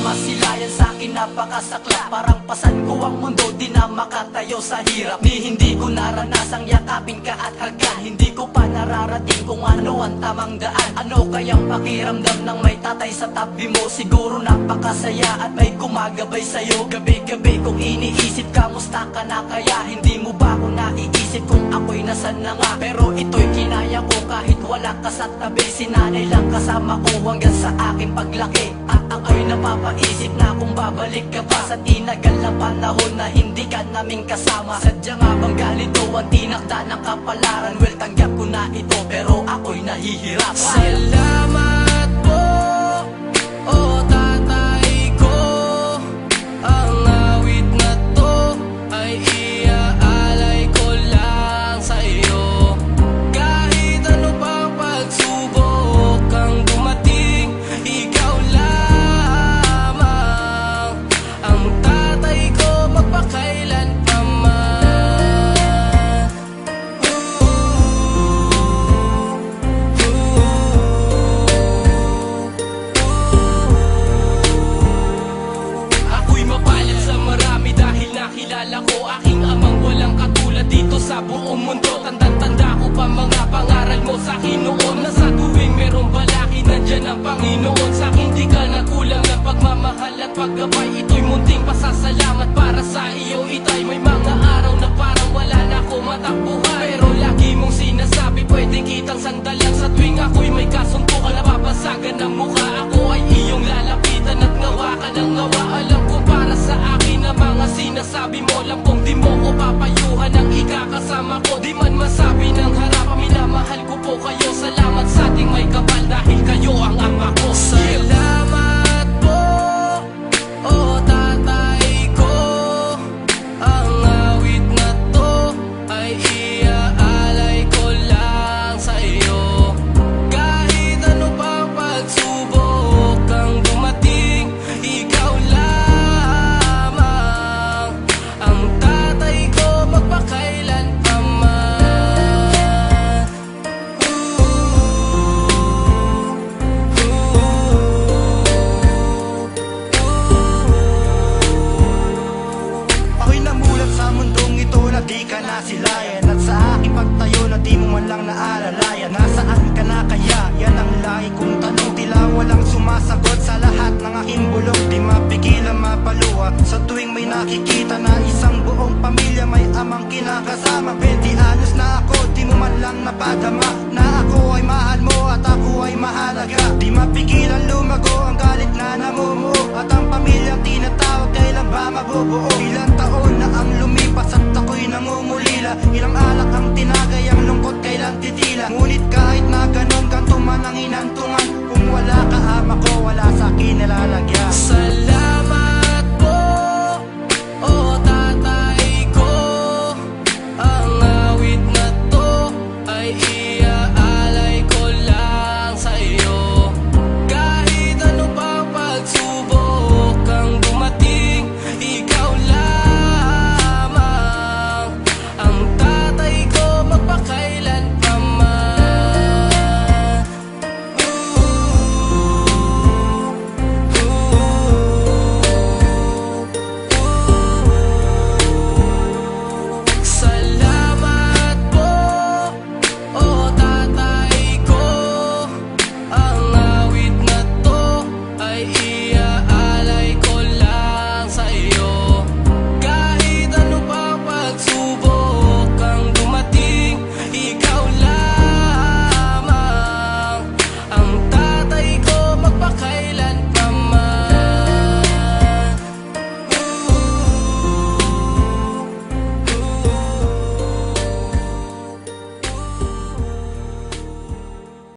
masilayan sa'kin napakasakla. Parang pasan ko ang mundo, di na makatayo sa hirap. Hindi ko naranasang yakapin ka at hagan. Hindi ko pa nararating kung ano ang tamang daan. Ano kayang pakiramdam ng may tatay sa tabi mo? Siguro napakasaya at may gumagabay sa'yo. Gabi-gabi kong iniisip, kamusta ka na kaya? Hindi mo ba ako naiisip kung ako'y nasan na nga? Pero ito'y kinaya ko kahit wala ka sa tabi. Sinanay lang kasama ko hanggang sa aking paglaki. At ako'y napapaisip na kung babalik ka pa sa tinagal na panahon na hindi ka naming kasama. Sadya nga bang ganito ang tinakda ng kapalaran? Well, tanggap ko na ito pero ako'y nahihirapan. Salamat po, o tatay ko. Ang awit na to ay iaalay ko lang sa iyo. Kahit ano pang pagsubok ang dumating, ikaw lamang ang tatay ko magpakailan pa man. Ako'y mapalad sa marami dahil nakilala ko aking amang walang katulad dito sa buong mundo. Tandang-tanda ko pa mga pangaral mo sa akin noon, na sa tuwing merong balaki nandyan ang Panginoon. Sa akin di ka nagkulang ng pagmamahal at paggabay.